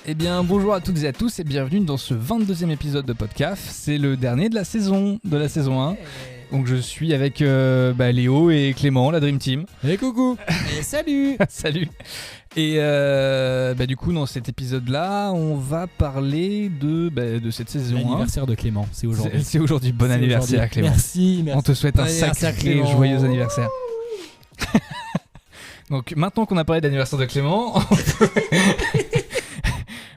Eh bien, bonjour à toutes et à tous et bienvenue dans ce 22e épisode de Podcast. C'est le dernier de la saison 1. Donc je suis avec Léo et Clément, la Dream Team. Et coucou. Et salut. Salut. Et du coup, dans cet épisode-là, on va parler de cette saison 1. L'anniversaire de Clément, c'est aujourd'hui. C'est aujourd'hui. Bon anniversaire aujourd'hui. Clément. Merci. On te souhaite un anniversaire, sacré Clément. joyeux anniversaire. Donc maintenant qu'on a parlé d'anniversaire de Clément,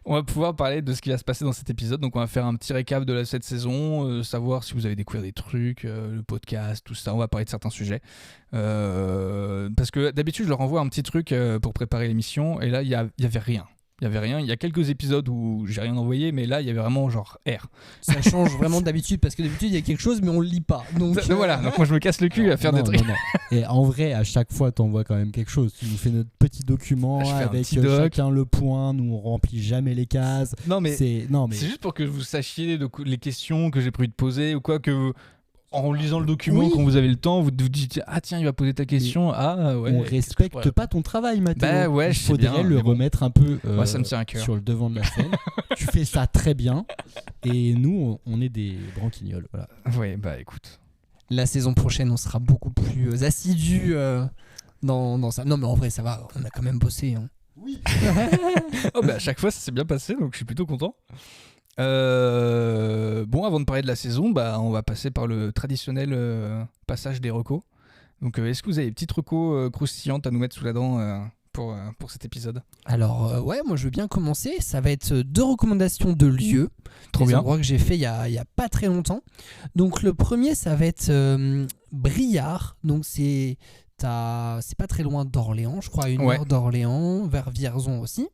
on va pouvoir parler de ce qui va se passer dans cet épisode. Donc on va faire un petit récap de cette saison, savoir si vous avez découvert des trucs, le podcast, tout ça. On va parler de certains sujets. Parce que d'habitude, je leur envoie un petit truc pour préparer l'émission. Et là, il y avait rien. Il y a quelques épisodes où j'ai rien envoyé, mais là, il y avait vraiment genre R. Ça change vraiment d'habitude, parce que d'habitude, il y a quelque chose, mais on le lit pas. Donc Voilà, donc moi, je me casse le cul à faire des trucs. Non. Et en vrai, à chaque fois, t'envoies quand même quelque chose. Tu nous fais notre petit document Je fais un avec petit doc. chacun le point. Nous, on remplit jamais les cases. Non, mais C'est juste pour que vous sachiez les questions que j'ai prévu de poser ou quoi, que en lisant le document, Oui. quand vous avez le temps, vous dites ah tiens, il va poser ta question. Ouais, on respecte pas ton travail, Mathéo. Bah ouais, Il je sais bien, faudrait le mais bon. remettre un peu Moi, ça me tient à cœur. sur le devant de la scène. Tu fais ça très bien. Et nous, on est des branquignoles. Voilà. Ouais, bah écoute. la saison prochaine, on sera beaucoup plus assidus dans ça. Non, mais en vrai, ça va. On a quand même bossé. Hein. À chaque fois, ça s'est bien passé, donc je suis plutôt content. Avant de parler de la saison, on va passer par le traditionnel passage des recos. Donc, est-ce que vous avez des petites recos croustillantes à nous mettre sous la dent pour cet épisode ? Alors, moi, je veux bien commencer. Ça va être 2 recommandations de lieux. Trop des bien. endroits que j'ai fait il y a pas très longtemps. Donc, le premier, ça va être Briard. Donc, c'est pas très loin d'Orléans, je crois, à 1 heure d'Orléans, vers Vierzon aussi,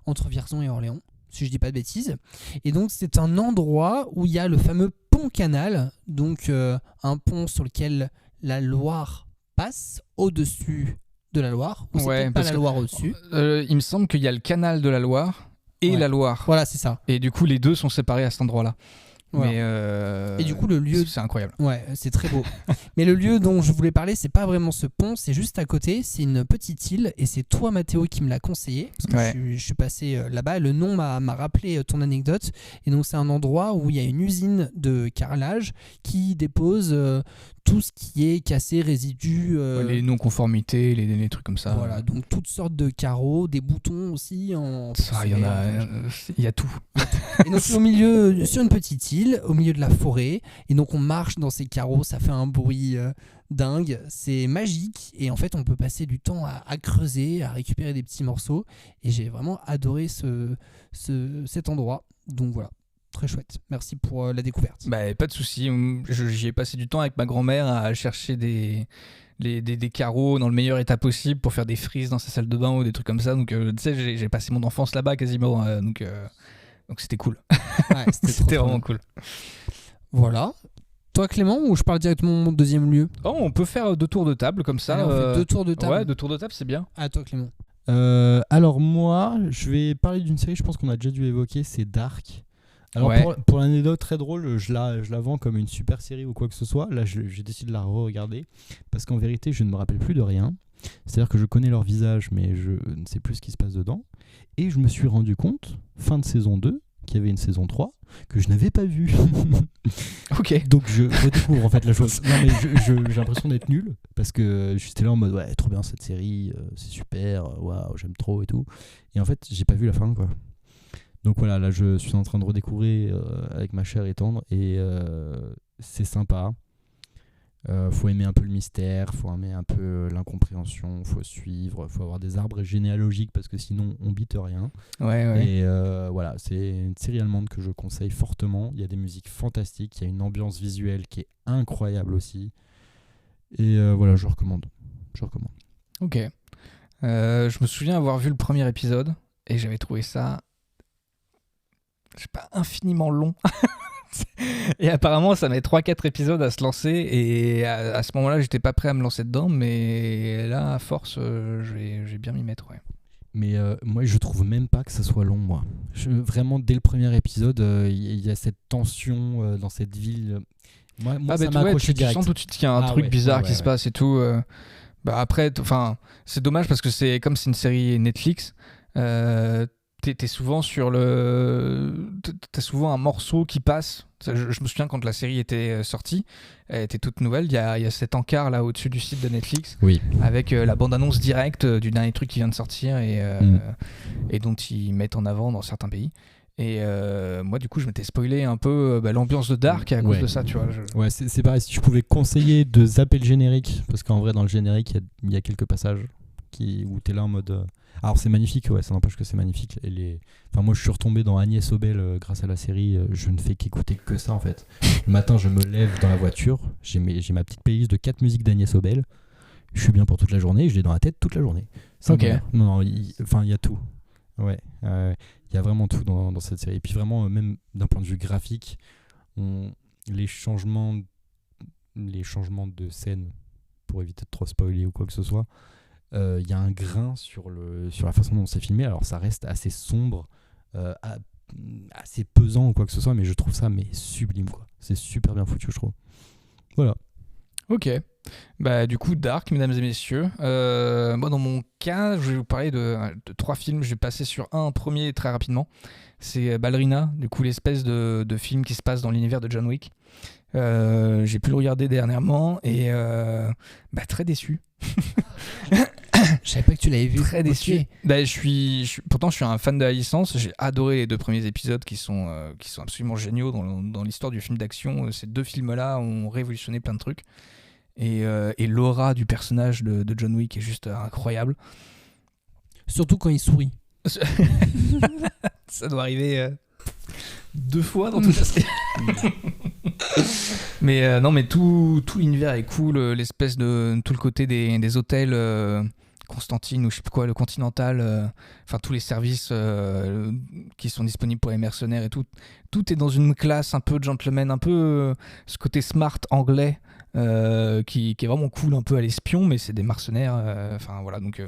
entre Vierzon et Orléans, si je dis pas de bêtises. Et donc c'est un endroit où il y a le fameux pont canal, donc un pont sur lequel la Loire passe au-dessus de la Loire, ou c'est peut-être pas la Loire au-dessus. Il me semble qu'il y a le canal de la Loire et la Loire. Voilà, c'est ça. Et du coup, les deux sont séparés à cet endroit-là. Voilà. Mais Et du coup, le lieu... c'est incroyable. Ouais, c'est très beau. Mais le lieu dont je voulais parler, c'est pas vraiment ce pont, c'est juste à côté, c'est une petite île, et c'est toi, Mathéo, qui me l'a conseillé, parce que je suis passé là-bas, le nom m'a rappelé ton anecdote, et donc c'est un endroit où il y a une usine de carrelage qui dépose tout ce qui est cassé, résidus... Les non-conformités, les trucs comme ça. Voilà, donc toutes sortes de carreaux, des boutons aussi. Ça, il y a tout. Et donc au milieu, sur une petite île, au milieu de la forêt, et donc on marche dans ces carreaux, ça fait un bruit dingue, c'est magique, et en fait on peut passer du temps à creuser, à récupérer des petits morceaux, et j'ai vraiment adoré cet endroit, donc voilà. Très chouette. Merci pour la découverte. Pas de souci. J'y ai passé du temps avec ma grand-mère à chercher des carreaux dans le meilleur état possible pour faire des frises dans sa salle de bain ou des trucs comme ça. Donc, tu sais, j'ai passé mon enfance là-bas quasiment. Donc c'était cool. Ouais, c'était vraiment cool. Voilà. Toi, Clément, ou je parle directement de mon deuxième lieu ? Oh, on peut faire 2 tours de table comme ça. Allez, on fait 2 tours de table. Ouais, 2 tours de table, c'est bien. À toi, Clément. Alors moi, je vais parler d'une série, je pense qu'on a déjà dû évoquer, c'est Dark. Alors pour l'anecdote très drôle, je la vends comme une super série ou quoi que ce soit. Là, j'ai décidé de la re-regarder parce qu'en vérité, je ne me rappelle plus de rien. C'est-à-dire que je connais leur visage, mais je ne sais plus ce qui se passe dedans. Et je me suis rendu compte, fin de saison 2, qu'il y avait une saison 3 que je n'avais pas vue. Ok. Donc je redécouvre en fait la chose. Non mais j'ai l'impression d'être nul parce que j'étais là en mode ouais, trop bien cette série, c'est super, waouh, j'aime trop et tout. Et en fait, j'ai pas vu la fin quoi. Donc voilà, là je suis en train de redécouvrir avec ma chère et tendre et c'est sympa. Faut aimer un peu le mystère, faut aimer un peu l'incompréhension, faut suivre, faut avoir des arbres généalogiques parce que sinon on bite rien. Ouais. Et voilà, c'est une série allemande que je conseille fortement. Il y a des musiques fantastiques, il y a une ambiance visuelle qui est incroyable aussi. Et voilà, je recommande. Ok. Je me souviens avoir vu le premier épisode et j'avais trouvé ça, je sais pas, infiniment long. Et apparemment ça met 3-4 épisodes à se lancer et à ce moment-là j'étais pas prêt à me lancer dedans, mais là à force je vais bien m'y mettre, ouais. Mais moi je trouve même pas que ça soit long, moi. Vraiment dès le premier épisode il y a cette tension dans cette ville. Moi ça m'a accroché direct. Tu sens tout de suite qu'il y a un truc bizarre qui se passe et tout. Après c'est dommage parce que c'est comme c'est une série Netflix, t'es souvent sur le... T'as souvent un morceau qui passe. Je me souviens quand la série était sortie, elle était toute nouvelle, il y a cet encart là au-dessus du site de Netflix, Oui. avec la bande-annonce directe du dernier truc qui vient de sortir et dont ils mettent en avant dans certains pays. Et moi du coup je m'étais spoilé un peu l'ambiance de Dark à cause de ça, tu vois. Ouais, c'est pareil, si tu pouvais conseiller de zapper le générique, parce qu'en vrai dans le générique il y a quelques passages où t'es là en mode... Alors c'est magnifique, ouais, ça n'empêche que c'est magnifique. Enfin, moi je suis retombé dans Agnès Obel grâce à la série, je ne fais qu'écouter que ça en fait. Le matin je me lève dans la voiture, j'ai ma petite playlist de 4 musiques d'Agnès Obel, je suis bien pour toute la journée, je l'ai dans la tête toute la journée. Ok. Non, il y a tout. Ouais, il y a vraiment tout dans cette série. Et puis vraiment, même d'un point de vue graphique, les changements de scène, pour éviter de trop spoiler ou quoi que ce soit, il y a un grain sur la façon dont c'est filmé. Alors ça reste assez sombre, assez pesant ou quoi que ce soit, mais je trouve ça sublime, quoi. C'est super bien foutu, je trouve. Voilà. Ok. Bah, du coup, Dark, mesdames et messieurs. Moi, dans mon cas, je vais vous parler de 3 films. Je vais passer sur un premier très rapidement. C'est Ballerina, du coup, l'espèce de film qui se passe dans l'univers de John Wick. J'ai pu le regarder dernièrement et très déçu. Je savais pas que tu l'avais vu. Très déçu. Okay. Bah, pourtant, je suis un fan de la licence. J'ai adoré les 2 premiers épisodes qui sont absolument géniaux dans l'histoire du film d'action. Ces 2 films-là ont révolutionné plein de trucs. Et l'aura du personnage de John Wick est juste incroyable. Surtout quand il sourit. Ça doit arriver 2 fois dans toute la série. Mais non, mais tout l'univers est cool. L'espèce de tout le côté des hôtels Constantine ou je sais plus quoi, le Continental, enfin tous les services qui sont disponibles pour les mercenaires et tout est dans une classe un peu gentleman, un peu ce côté smart anglais qui est vraiment cool, un peu à l'espion, mais c'est des mercenaires. Enfin voilà, donc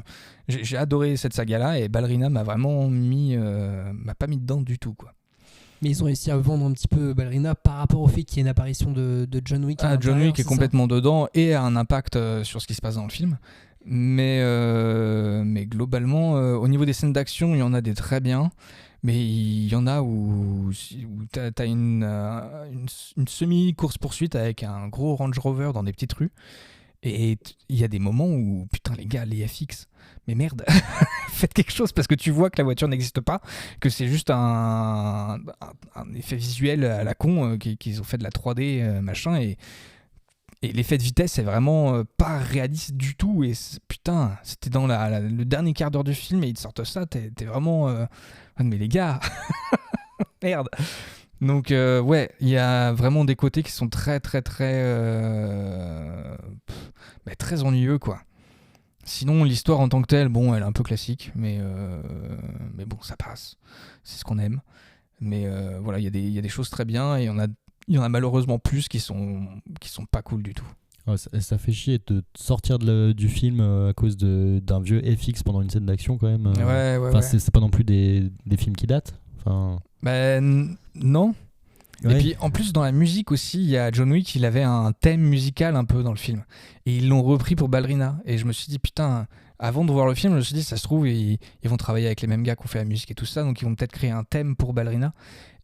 j'ai adoré cette saga-là et Ballerina m'a vraiment m'a pas mis dedans du tout, quoi. Mais ils ont réussi à vendre un petit peu Ballerina par rapport au fait qu'il y ait une apparition de John Wick. John Wick est complètement dedans et a un impact sur ce qui se passe dans le film. Mais globalement, au niveau des scènes d'action, il y en a des très bien. Mais il y en a où t'as une semi-course-poursuite avec un gros Range Rover dans des petites rues. Et il y a des moments où, putain les gars, les FX, mais merde, faites quelque chose parce que tu vois que la voiture n'existe pas, que c'est juste un effet visuel à la con, qu'ils ont fait de la 3D, machin, et l'effet de vitesse est vraiment pas réaliste du tout. Et putain, c'était dans le dernier quart d'heure du film et ils te sortent ça, t'es vraiment... mais les gars, merde. Donc ouais, il y a vraiment des côtés qui sont très très très très ennuyeux, quoi. Sinon l'histoire en tant que telle, bon, elle est un peu classique, mais bon, ça passe, c'est ce qu'on aime. Mais voilà, il y a des choses très bien et il y en a malheureusement plus qui sont pas cool du tout. Ouais, ça fait chier de sortir du film à cause d'un vieux FX pendant une scène d'action, quand même. Ouais. C'est pas non plus des films qui datent. Enfin... Non. Ouais. Et puis en plus dans la musique aussi, il y a John Wick, il avait un thème musical un peu dans le film. Et ils l'ont repris pour Ballerina. Et je me suis dit, putain, avant de voir le film, je me suis dit, ça se trouve, ils vont travailler avec les mêmes gars qui ont fait la musique et tout ça, donc ils vont peut-être créer un thème pour Ballerina.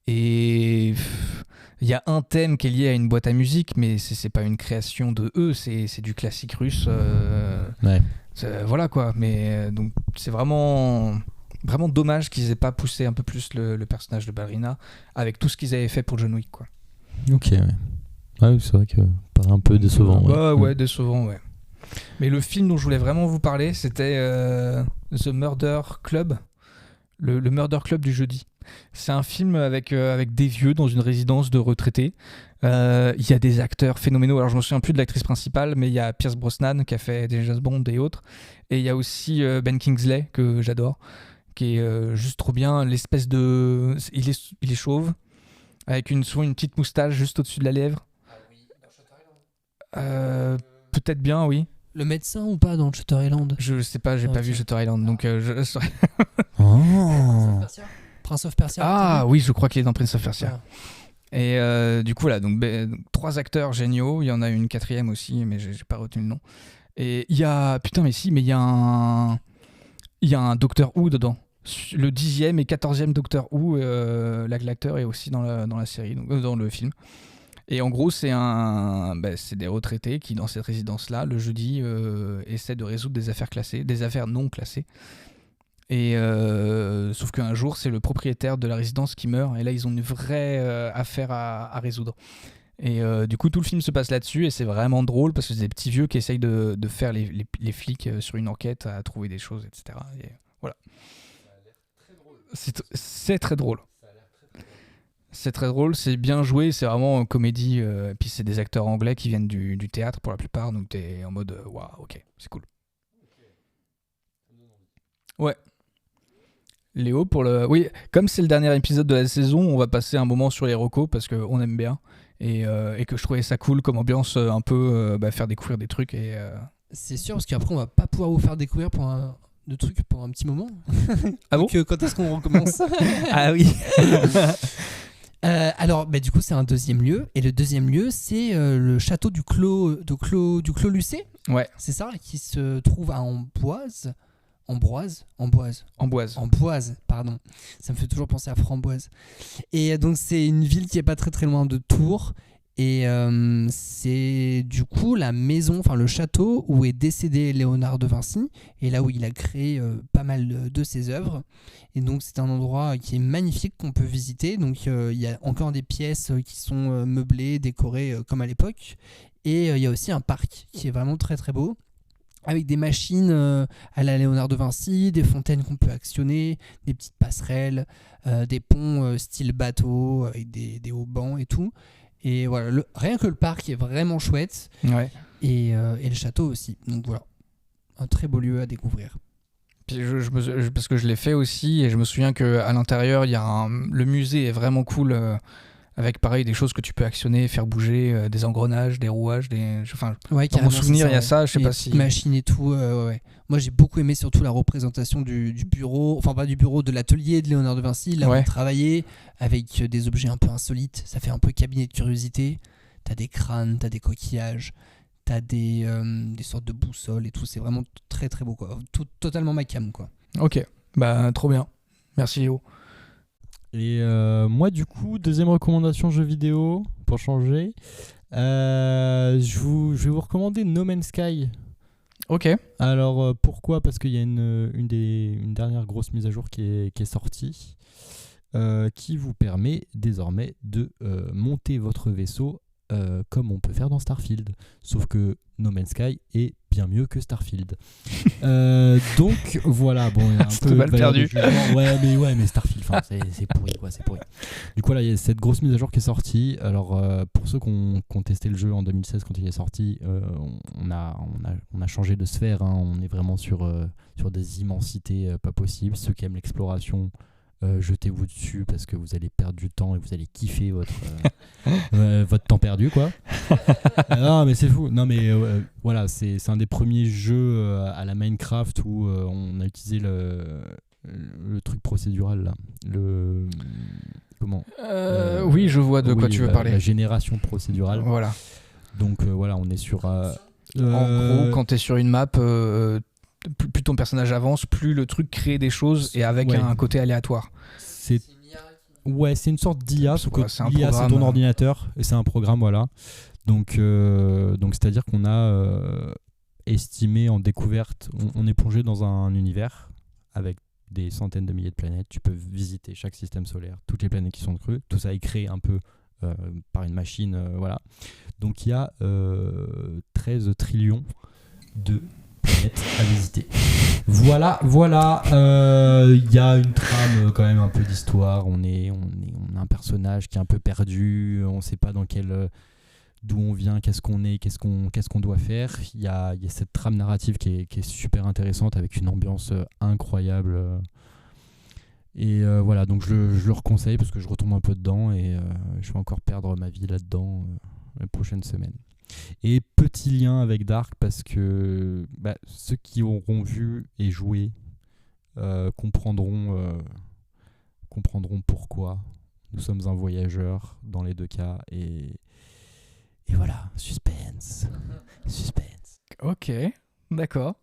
Et il y a un thème qui est lié à une boîte à musique, mais c'est pas une création de eux, c'est du classique russe. Ouais. Voilà quoi. Mais donc c'est vraiment dommage qu'ils aient pas poussé un peu plus le personnage de Ballerina avec tout ce qu'ils avaient fait pour John Wick, quoi. Ok, ouais. Ouais, c'est vrai que paraît un peu décevant. Ouais, décevant, ouais. Mais le film dont je voulais vraiment vous parler, c'était The Murder Club, le Murder Club du jeudi. C'est un film avec des vieux dans une résidence de retraités. Il y a des acteurs phénoménaux. Alors je me souviens plus de l'actrice principale, mais il y a Pierce Brosnan qui a fait des James Bond et autres. Et il y a aussi Ben Kingsley que j'adore, qui est juste trop bien. L'espèce de... Il est chauve, avec souvent une petite moustache juste au-dessus de la lèvre. Ah oui, dans Shutter Island. Peut-être bien, oui. Le médecin ou pas dans Shutter Island? Je sais pas, j'ai pas vu Shutter Island, donc je saurais. Oh. Prince of Persia. Ah oui, je crois qu'il est dans Prince of Persia. Ouais. Et du coup, là, donc 3 acteurs géniaux. Il y en a une 4e aussi, mais j'ai pas retenu le nom. Et il y a... Putain, mais si, mais il y a un Doctor Who dedans. le 10e et 14e Doctor Who. L'acteur est aussi dans la série, donc, dans le film. Et en gros, c'est des retraités qui, dans cette résidence-là, le jeudi, essaient de résoudre des affaires classées, des affaires non classées. Et sauf qu'un jour, c'est le propriétaire de la résidence qui meurt, et là, ils ont une vraie affaire à résoudre. Et du coup, tout le film se passe là-dessus, et c'est vraiment drôle parce que c'est des petits vieux qui essayent de faire les flics sur une enquête, à trouver des choses, etc. Et voilà. C'est très drôle. C'est très drôle, c'est bien joué, c'est vraiment une comédie. Et puis c'est des acteurs anglais qui viennent du théâtre pour la plupart, donc t'es en mode waouh, ok, c'est cool. Ouais. Léo, oui, comme c'est le dernier épisode de la saison, on va passer un moment sur les recos parce qu'on aime bien et que je trouvais ça cool comme ambiance, un peu faire découvrir des trucs. C'est sûr, parce qu'après on va pas pouvoir vous faire découvrir de trucs pour un petit moment. Ah bon? Donc quand est-ce qu'on recommence? Ah oui. Alors, du coup, c'est un deuxième lieu. Et le deuxième lieu, c'est le château du Clos Lucé. Ouais. C'est ça, qui se trouve à Amboise, pardon. Ça me fait toujours penser à Framboise. Et donc, c'est une ville qui est pas très très loin de Tours. Et c'est du coup la maison, enfin le château où est décédé Léonard de Vinci, et là où il a créé pas mal de ses œuvres. Et donc c'est un endroit qui est magnifique qu'on peut visiter. Donc il y a encore des pièces qui sont meublées, décorées comme à l'époque. Et il y a aussi un parc qui est vraiment très très beau, avec des machines à la Léonard de Vinci, des fontaines qu'on peut actionner, des petites passerelles, des ponts style bateau, avec des hauts bancs et tout. Et voilà, rien que le parc est vraiment chouette. Ouais. Et le château aussi. Donc voilà, un très beau lieu à découvrir. Puis parce que je l'ai fait aussi, et je me souviens qu'à l'intérieur, le musée est vraiment cool, avec pareil des choses que tu peux actionner, faire bouger, des engrenages, des rouages, Ouais, dans mon souvenir, il y a ça, je sais pas si... Machines et tout, ouais. Moi, j'ai beaucoup aimé surtout la représentation du bureau, enfin pas du bureau, de l'atelier de Léonard de Vinci, là où il travaillait, avec des objets un peu insolites. Ça fait un peu cabinet de curiosité. T'as des crânes, t'as des coquillages, t'as des sortes de boussoles et tout. C'est vraiment très très beau, quoi. Totalement ma cam, quoi. Ok, trop bien. Merci Léo. Et moi, du coup, deuxième recommandation jeu vidéo, pour changer. Je vais vous recommander No Man's Sky. Ok. Alors, pourquoi ? Parce qu'il y a une dernière grosse mise à jour qui est sortie, qui vous permet désormais de monter votre vaisseau comme on peut faire dans Starfield. Sauf que No Man's Sky est bien mieux que Starfield. Donc voilà, bon, il y a un peu mal perdu. mais Starfield, c'est pourri, quoi, c'est pourri. Du coup, là, il y a cette grosse mise à jour qui est sortie. Alors, pour ceux qui ont testé le jeu en 2016 quand il est sorti, on a changé de sphère, hein. On est vraiment sur des immensités pas possibles. Ceux qui aiment l'exploration, jetez-vous dessus parce que vous allez perdre du temps et vous allez kiffer votre temps perdu, quoi. Non mais c'est fou. Non mais voilà, c'est un des premiers jeux à la Minecraft où on a utilisé le truc procédural là. Oui, je vois de quoi tu veux parler. La génération procédurale. Voilà. Donc voilà, on est sur en gros, quand t'es sur une map, plus ton personnage avance, plus le truc crée des choses, et avec un côté aléatoire. C'est une sorte d'IA, sauf que l'IA c'est ton ordinateur et c'est un programme, voilà. Donc c'est-à-dire qu'on a estimé en découverte, on est plongé dans un univers avec des centaines de milliers de planètes. Tu peux visiter chaque système solaire, toutes les planètes qui sont crues. Tout ça est créé un peu par une machine, voilà. Donc il y a 13 trillions de planètes à visiter. Voilà. Il y a une trame quand même, un peu d'histoire. On a un personnage qui est un peu perdu. On ne sait pas d'où on vient, qu'est-ce qu'on est, qu'est-ce qu'on doit faire. Il y a cette trame narrative qui est super intéressante, avec une ambiance incroyable. Et voilà, donc je le reconseille parce que je retombe un peu dedans et je vais encore perdre ma vie là-dedans les prochaines semaines. Et petit lien avec Dark, parce que ceux qui auront vu et joué comprendront pourquoi nous sommes un voyageur dans les deux cas. Et voilà, suspense. Ok, d'accord.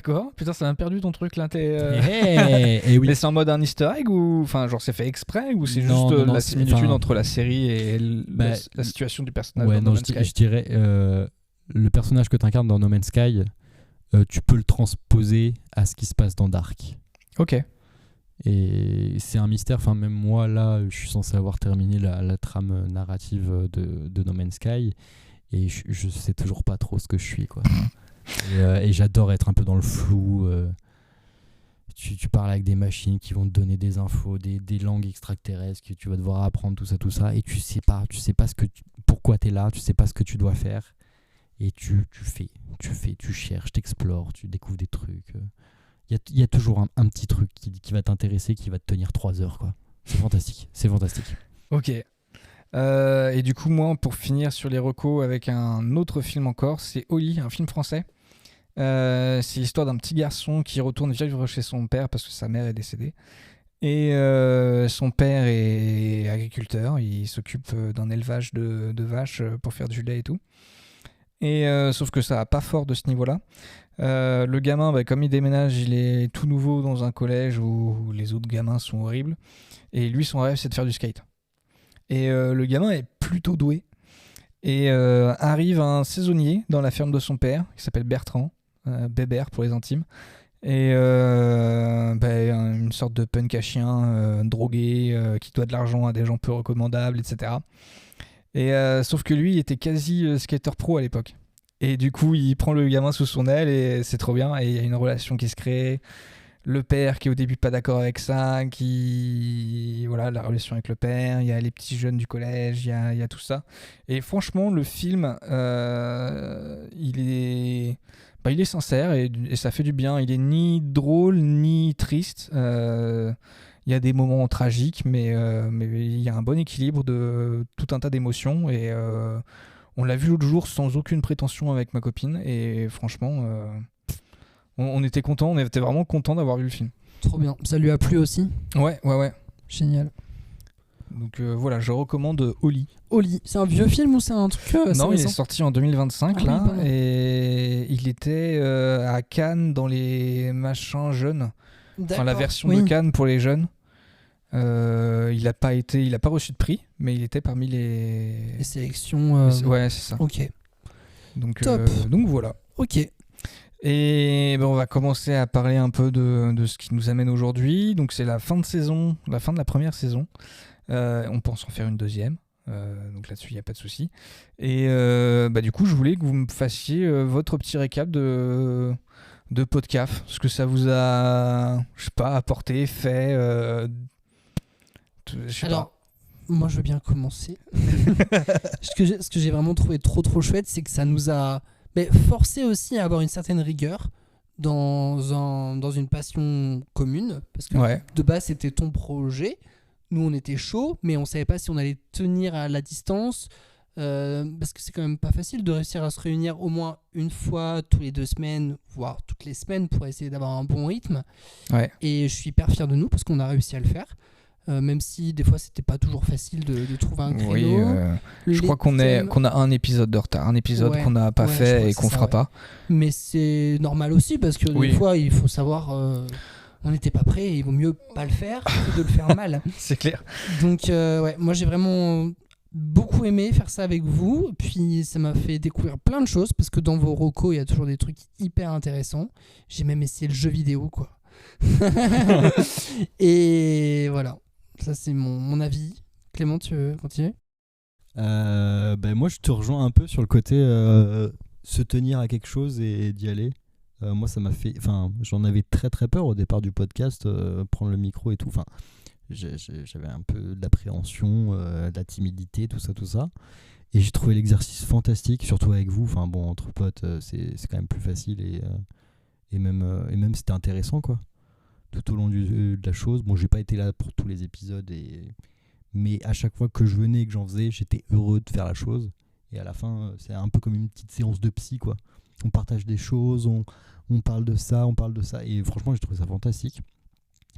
D'accord. Putain, ça m'a perdu ton truc là. Et oui. Mais c'est en mode un easter egg ou enfin genre c'est fait exprès ou c'est Non, juste non, la c'est- similitude enfin, entre la série et bah, la situation du personnage Ouais, dans non, No Man's Sky. je dirais le personnage que tu incarnes dans No Man's Sky, tu peux le transposer à ce qui se passe dans Dark. Ok. Et c'est un mystère. Enfin, même moi, là, je suis censé avoir terminé la trame narrative de No Man's Sky. Et je sais toujours pas trop ce que je suis, quoi. Et j'adore être un peu dans le flou. Tu parles avec des machines qui vont te donner des infos, des langues extraterrestres que tu vas devoir apprendre, tout ça. Et tu sais pas pourquoi tu es là, tu sais pas ce que tu dois faire. Et tu fais, tu cherches, tu explores, tu découvres des trucs. Il y a toujours un petit truc qui va t'intéresser, qui va te tenir 3 heures, quoi. C'est fantastique, c'est fantastique. Ok. Et du coup, moi, pour finir sur les recos avec un autre film encore, c'est Oli, un film français. C'est l'histoire d'un petit garçon qui retourne vivre chez son père parce que sa mère est décédée. Et son père est agriculteur, il s'occupe d'un élevage de vaches pour faire du lait et tout. Et sauf que ça va pas fort de ce niveau-là. Le gamin, comme il déménage, il est tout nouveau dans un collège où les autres gamins sont horribles. Et lui, son rêve, c'est de faire du skate. Et le gamin est plutôt doué. Et arrive un saisonnier dans la ferme de son père, qui s'appelle Bertrand, Bébert pour les intimes. Et une sorte de punk à chien, drogué, qui doit de l'argent à des gens peu recommandables, etc. Et sauf que lui, il était quasi skater pro à l'époque. Et du coup, il prend le gamin sous son aile et c'est trop bien. Et il y a une relation qui se crée. Le père qui est au début pas d'accord avec ça, voilà, la relation avec le père, il y a les petits jeunes du collège, il y a tout ça. Et franchement, le film, il est sincère et ça fait du bien. Il est ni drôle ni triste. Il y a des moments tragiques, mais il y a un bon équilibre de tout un tas d'émotions. Et on l'a vu l'autre jour sans aucune prétention avec ma copine. Et franchement, on était contents, on était vraiment contents d'avoir vu le film. Trop bien. Ça lui a plu aussi? Ouais. Génial. Donc voilà, je recommande Oli. Oli, c'est un vieux film ou c'est un truc Non, il est sorti en 2025 Ah là, oui, pardon. et il était à Cannes dans les machins jeunes. Enfin, la version de Cannes pour les jeunes. Il a pas reçu de prix, mais il était parmi les sélections. Ouais, c'est ça. Ok. Donc Top. donc voilà. Ok. Et on va commencer à parler un peu de ce qui nous amène aujourd'hui. Donc c'est la fin de saison, la fin de la première saison. On pense en faire une deuxième. Donc là-dessus, il n'y a pas de souci. Et du coup, je voulais que vous me fassiez votre petit récap de Podcaf. Ce que ça vous a, je sais pas, apporté, fait. Je sais Alors, pas. moi, je veux bien commencer. Ce que j'ai vraiment trouvé trop chouette, c'est que ça nous a forcé aussi à avoir une certaine rigueur dans une passion commune. Parce que de base, c'était ton projet. Nous, on était chaud, mais on savait pas si on allait tenir à la distance. Parce que c'est quand même pas facile de réussir à se réunir au moins une fois tous les 2 semaines, voire toutes les semaines, pour essayer d'avoir un bon rythme. Et je suis hyper fier de nous parce qu'on a réussi à le faire. Même si des fois c'était pas toujours facile de trouver un créneau. Je crois qu'on a un épisode de retard, un épisode qu'on n'a pas fait et qu'on fera pas. Mais c'est normal aussi parce que des fois il faut savoir, on n'était pas prêt et il vaut mieux pas le faire que de le faire mal. C'est clair. Donc moi j'ai vraiment beaucoup aimé faire ça avec vous, puis ça m'a fait découvrir plein de choses parce que dans vos recos il y a toujours des trucs hyper intéressants. J'ai même essayé le jeu vidéo quoi. Et voilà. Ça, c'est mon avis. Clément, tu veux continuer ? Moi, je te rejoins un peu sur le côté se tenir à quelque chose et d'y aller. Moi, ça m'a fait... Enfin, j'en avais très très peur au départ du podcast, prendre le micro et tout. Enfin, j'avais un peu d'appréhension, de la timidité, tout ça. Et j'ai trouvé l'exercice fantastique, surtout avec vous. Enfin, bon, entre potes, c'est quand même plus facile et même c'était intéressant, quoi. Tout au long de la chose. Bon, j'ai pas été là pour tous les épisodes, mais à chaque fois que je venais et que j'en faisais, j'étais heureux de faire la chose. Et à la fin, c'est un peu comme une petite séance de psy, quoi. On partage des choses, on parle de ça, et franchement, j'ai trouvé ça fantastique.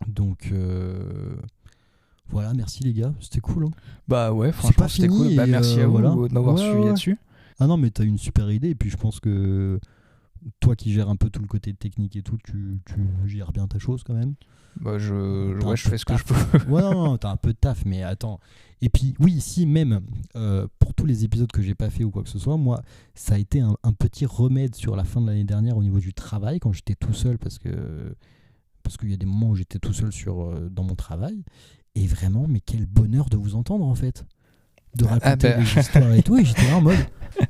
Donc voilà, merci les gars, c'était cool. Hein. Bah ouais, franchement, c'était cool. Merci à vous de m'avoir suivi là-dessus. Ah non, mais t'as une super idée, et puis je pense que toi qui gères un peu tout le côté technique et tout, tu gères bien ta chose quand même. Bah, je fais ce que je peux. Ouais, non, t'as un peu de taf, mais attends. Et puis, oui, si, même pour tous les épisodes que j'ai pas fait ou quoi que ce soit, moi, ça a été un petit remède sur la fin de l'année dernière au niveau du travail, quand j'étais tout seul, parce qu'il y a des moments où j'étais tout seul dans mon travail. Et vraiment, mais quel bonheur de vous entendre, en fait. De raconter des histoires et tout. Et j'étais là en mode...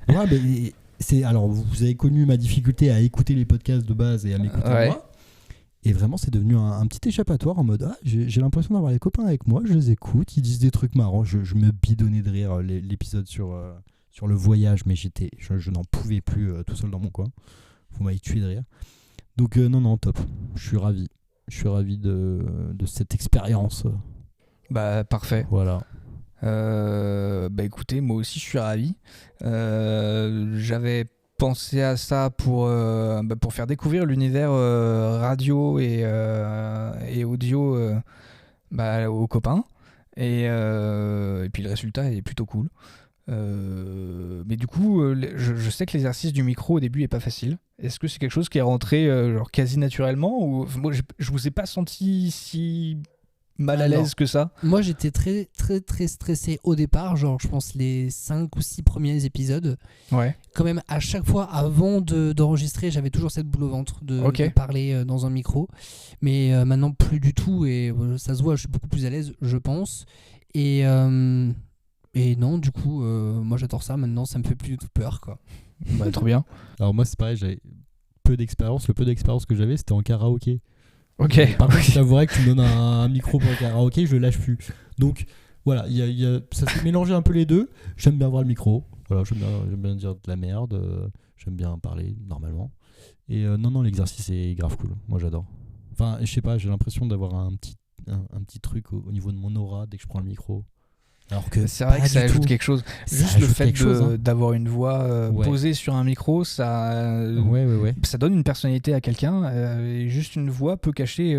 Ouais, mais alors, vous avez connu ma difficulté à écouter les podcasts de base et à m'écouter moi. Et vraiment, c'est devenu un petit échappatoire en mode j'ai l'impression d'avoir les copains avec moi, je les écoute, ils disent des trucs marrants. Je me bidonnais de rire l'épisode sur le voyage, mais je n'en pouvais plus tout seul dans mon coin. Vous m'avez tué de rire. Donc, non, top. Je suis ravi. Je suis ravi de cette expérience. Bah, parfait. Voilà. Bah écoutez, moi aussi je suis ravi. J'avais pensé à ça pour faire découvrir l'univers radio et audio aux copains. Et puis le résultat est plutôt cool. Mais du coup, je sais que l'exercice du micro au début est pas facile. Est-ce que c'est quelque chose qui est rentré genre quasi naturellement ou moi je vous ai pas senti si mal à l'aise que ça? Moi j'étais très très très stressé au départ, genre je pense les 5 ou 6 premiers épisodes. Ouais. Quand même à chaque fois avant d'enregistrer, j'avais toujours cette boule au ventre de parler dans un micro. Mais maintenant plus du tout et ça se voit, je suis beaucoup plus à l'aise, je pense. Et non, du coup, moi j'adore ça. Maintenant, ça me fait plus du tout peur, quoi. Bah, trop bien. Alors moi, c'est pareil, j'avais peu d'expérience. Le peu d'expérience que j'avais, c'était en karaoké. Ok. Par contre, je t'avouerais que tu me donnes un micro pour le karaoké, je le lâche plus. Donc voilà, ça s'est mélangé un peu les deux. J'aime bien voir le micro. Voilà, j'aime bien dire de la merde. J'aime bien parler normalement. Et non, l'exercice est grave cool. Moi, j'adore. Enfin, je sais pas, j'ai l'impression d'avoir un petit truc au niveau de mon aura dès que je prends le micro. Alors que c'est vrai que ça ajoute quelque chose. Juste le fait d'avoir une voix ouais. posée sur un micro, ça donne une personnalité à quelqu'un. Et juste une voix peut cacher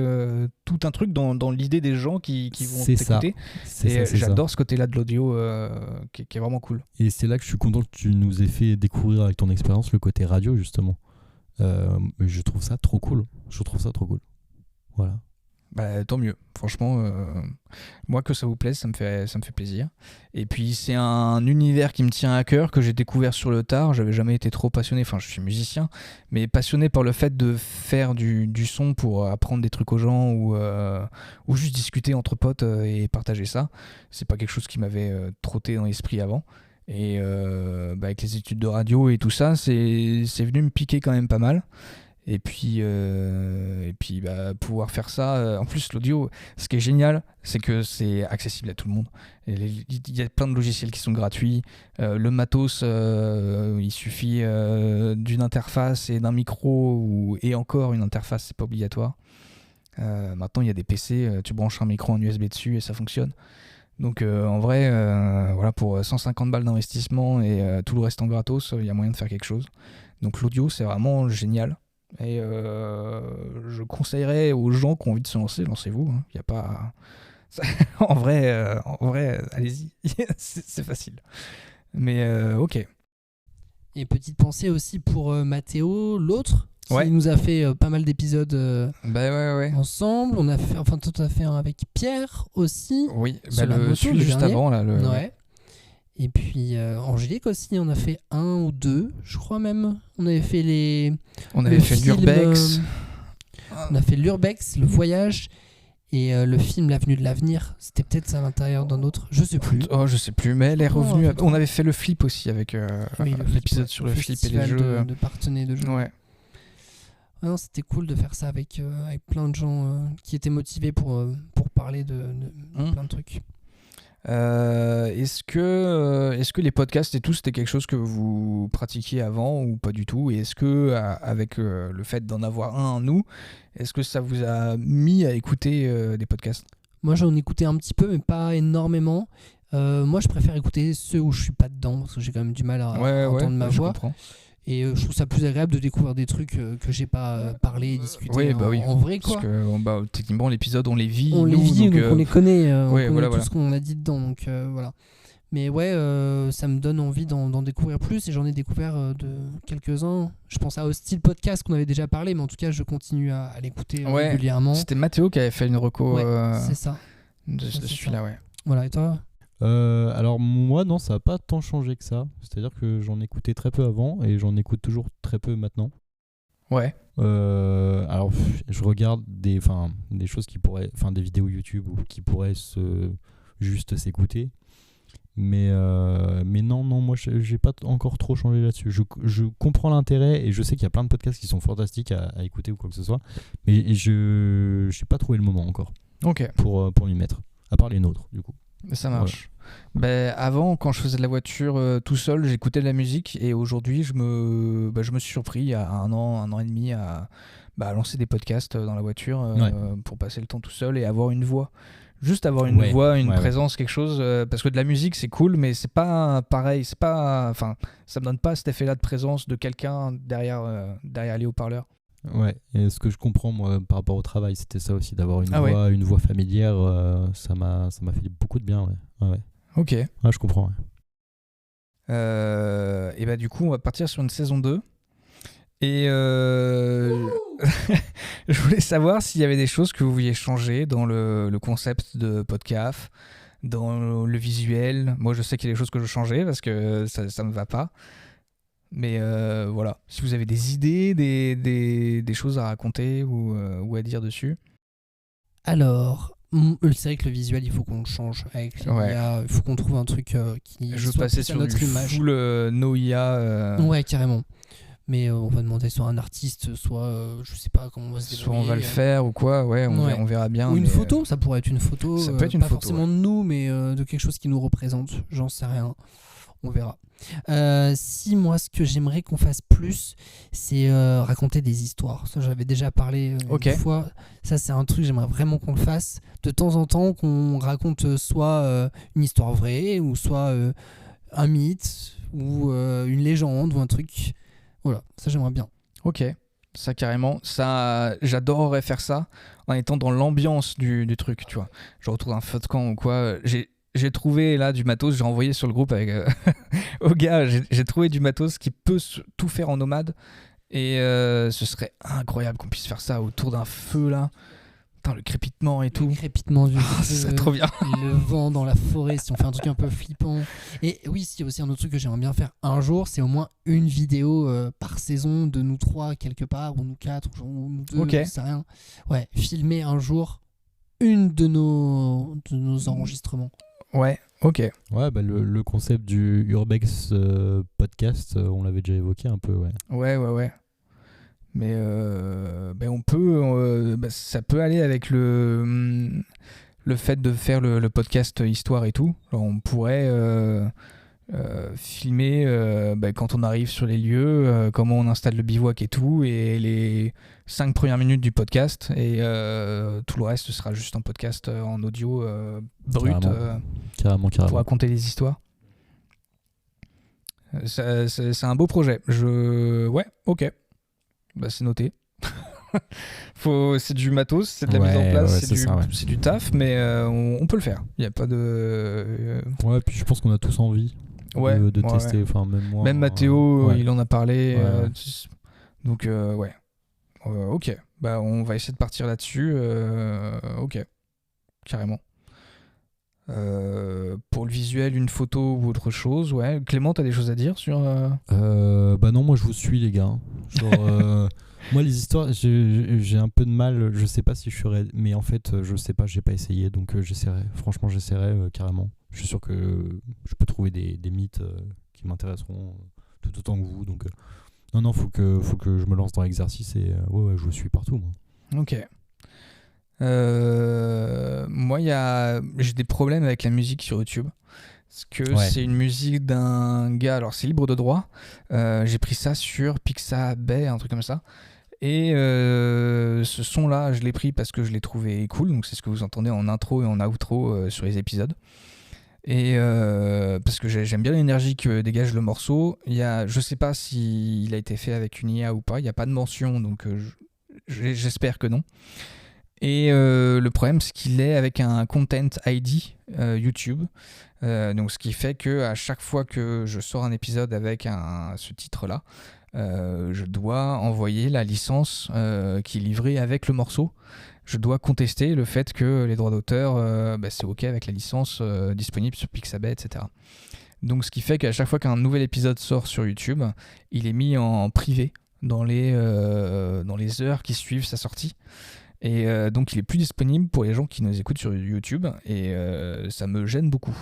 tout un truc dans l'idée des gens qui vont t'écouter. J'adore ce côté-là de l'audio qui est vraiment cool. Et c'est là que je suis content que tu nous aies fait découvrir avec ton expérience le côté radio, justement. Je trouve ça trop cool. Voilà. Bah, tant mieux, franchement, moi que ça vous plaise, ça me fait plaisir. Et puis c'est un univers qui me tient à cœur, que j'ai découvert sur le tard. J'avais jamais été trop passionné, enfin je suis musicien, mais passionné par le fait de faire du son pour apprendre des trucs aux gens ou juste discuter entre potes et partager ça. C'est pas quelque chose qui m'avait trotté dans l'esprit avant. Et avec les études de radio et tout ça, c'est venu me piquer quand même pas mal. Et puis pouvoir faire ça. En plus, l'audio, ce qui est génial, c'est que c'est accessible à tout le monde. Il y a plein de logiciels qui sont gratuits. Le matos, il suffit d'une interface et d'un micro, et encore une interface, c'est pas obligatoire. Maintenant, il y a des PC, tu branches un micro en USB dessus et ça fonctionne. Donc en vrai, voilà, pour 150 balles d'investissement et tout le reste en gratos, il y a moyen de faire quelque chose. Donc l'audio, c'est vraiment génial. Et je conseillerais aux gens qui ont envie de se lancer, lancez-vous. Hein. Y a pas... en vrai, allez-y, c'est facile. Mais ok. Et petite pensée aussi pour Mathéo, l'autre, qui nous a fait pas mal d'épisodes ensemble. On a fait, enfin, toi, tu as fait un avec Pierre aussi. Oui, celui juste avant. Là, Ouais. Et puis Angélique aussi, on a fait 1 ou 2, je crois même. On avait fait l'Urbex. On a fait l'Urbex, le voyage et le film L'avenue de l'avenir. C'était peut-être à l'intérieur d'un autre, je sais plus. Oh, je sais plus, mais elle est revenue. On avait fait le flip aussi avec l'épisode sur le flip et les jeux. De partenaires de jeux. Ouais. Ah non, c'était cool de faire ça avec plein de gens qui étaient motivés pour parler de plein de trucs. Est-ce que les podcasts et tout, c'était quelque chose que vous pratiquiez avant ou pas du tout? Et est-ce que avec le fait d'en avoir un en nous, est-ce que ça vous a mis à écouter des podcasts? Moi, j'en écoutais un petit peu, mais pas énormément. Moi, je préfère écouter ceux où je suis pas dedans, parce que j'ai quand même du mal à entendre ma voix. Comprends. Et je trouve ça plus agréable de découvrir des trucs que j'ai pas parlé et discuté en vrai, quoi. Parce que techniquement, l'épisode, on les vit. On les vit, donc on les connaît. On connaît tout ce qu'on a dit dedans. Donc voilà. Mais ouais, ça me donne envie d'en découvrir plus et j'en ai découvert de quelques-uns. Je pense à Hostile Podcast qu'on avait déjà parlé, mais en tout cas, je continue à l'écouter régulièrement. C'était Mathéo qui avait fait une reco c'est ça. de celui-là, ouais. Voilà, et toi ? Alors moi non, ça n'a pas tant changé que ça. C'est-à-dire que j'en écoutais très peu avant et j'en écoute toujours très peu maintenant. Ouais. Alors je regarde des choses qui pourraient, des vidéos YouTube ou qui pourraient juste s'écouter. Mais non, moi j'ai pas encore trop changé là-dessus. Je comprends l'intérêt et je sais qu'il y a plein de podcasts qui sont fantastiques à écouter ou quoi que ce soit. Mais je n'ai pas trouvé le moment encore pour m'y mettre. À part les nôtres, du coup. Ça marche. Ouais. Avant, quand je faisais de la voiture tout seul, j'écoutais de la musique et aujourd'hui, je me suis surpris il y a un an et demi à lancer des podcasts dans la voiture pour passer le temps tout seul et avoir une voix. Juste avoir une voix, une présence, quelque chose. Parce que de la musique, c'est cool, mais c'est pas pareil. Ça me donne pas cet effet-là de présence de quelqu'un derrière les haut-parleurs. Ouais, et ce que je comprends moi par rapport au travail, c'était ça aussi, d'avoir une voix familière, ça m'a fait beaucoup de bien, ouais. Ok. Ouais, je comprends. Ouais. Et du coup, on va partir sur une saison 2. Et je voulais savoir s'il y avait des choses que vous vouliez changer dans le concept de podcast, dans le visuel. Moi, je sais qu'il y a des choses que je changeais parce que ça me va pas. Mais voilà, si vous avez des idées, des choses à raconter ou à dire dessus. Alors, c'est vrai que le visuel, il faut qu'on le change avec l'IA. Il faut qu'on trouve un truc qui soit plus à notre image. Je veux passer sur du full no IA. Ouais, carrément. Mais on va demander soit un artiste, soit je sais pas comment on va se débrouiller. Soit on va le faire ou quoi, on verra bien. Ou une photo, ça pourrait être une photo. Ça peut être une pas photo, forcément de nous, mais de quelque chose qui nous représente. J'en sais rien. On verra. Si moi, ce que j'aimerais qu'on fasse plus, c'est raconter des histoires. Ça, j'avais déjà parlé une fois. Ça, c'est un truc, j'aimerais vraiment qu'on le fasse. De temps en temps, qu'on raconte soit une histoire vraie, ou soit un mythe, ou une légende, ou un truc. Voilà, ça, j'aimerais bien. Ok, ça carrément. Ça, j'adorerais faire ça en étant dans l'ambiance du truc, tu vois. Genre autour d'un feu de camp ou quoi. J'ai trouvé là du matos, j'ai envoyé sur le groupe avec au gars, j'ai trouvé du matos qui peut tout faire en nomade et ce serait incroyable qu'on puisse faire ça autour d'un feu là. Putain, le crépitement et tout. Le crépitement du feu, c'est trop bien. Le vent dans la forêt, si on fait un truc un peu flippant. Et oui, il y a aussi un autre truc que j'aimerais bien faire un jour, c'est au moins une vidéo par saison de nous 3 quelque part, ou nous 4, ou nous 2, je sais rien. Ouais, filmer un jour une de nos enregistrements. Ouais, ok. Ouais, le concept du Urbex podcast, on l'avait déjà évoqué un peu, ouais. Ouais. Mais on peut, ça peut aller avec le fait de faire le podcast histoire et tout. Alors, on pourrait filmer quand on arrive sur les lieux, comment on installe le bivouac et tout, et les 5 premières minutes du podcast, et tout le reste sera juste un podcast en audio brut carrément. pour raconter des histoires. C'est un beau projet. Ouais, ok. C'est noté. C'est du matos, c'est de la mise en place, c'est du taf, mais on peut le faire. Il n'y a pas de... Ouais, puis je pense qu'on a tous envie de tester. Enfin, même moi. Même Mathéo, il en a parlé. Donc, ouais. Ok. On va essayer de partir là-dessus. Ok. Carrément. Pour le visuel, une photo ou autre chose, ouais. Clément, t'as des choses à dire sur... Non, moi je vous suis les gars. Genre, moi les histoires, j'ai un peu de mal, je sais pas si je ferais, mais en fait je sais pas, j'ai pas essayé, donc j'essaierai, franchement j'essaierai carrément. Je suis sûr que je peux trouver des mythes qui m'intéresseront tout autant que vous, donc non, faut que je me lance dans l'exercice et ouais, je vous suis partout moi. Ok. Moi j'ai des problèmes avec la musique sur YouTube parce que c'est une musique d'un gars, alors c'est libre de droit, j'ai pris ça sur Pixabay, un truc comme ça, et ce son là je l'ai pris parce que je l'ai trouvé cool, donc c'est ce que vous entendez en intro et en outro sur les épisodes, et parce que j'aime bien l'énergie que dégage le morceau. Je sais pas s'il a été fait avec une IA ou pas, il n'y a pas de mention, donc j'espère que non. Et le problème, c'est qu'il est avec un Content ID YouTube. Donc, ce qui fait qu'à chaque fois que je sors un épisode avec ce titre-là, je dois envoyer la licence qui est livrée avec le morceau. Je dois contester le fait que les droits d'auteur, c'est OK avec la licence disponible sur Pixabay, etc. Donc, ce qui fait qu'à chaque fois qu'un nouvel épisode sort sur YouTube, il est mis en privé dans les heures qui suivent sa sortie. Et donc il est plus disponible pour les gens qui nous écoutent sur YouTube et ça me gêne beaucoup.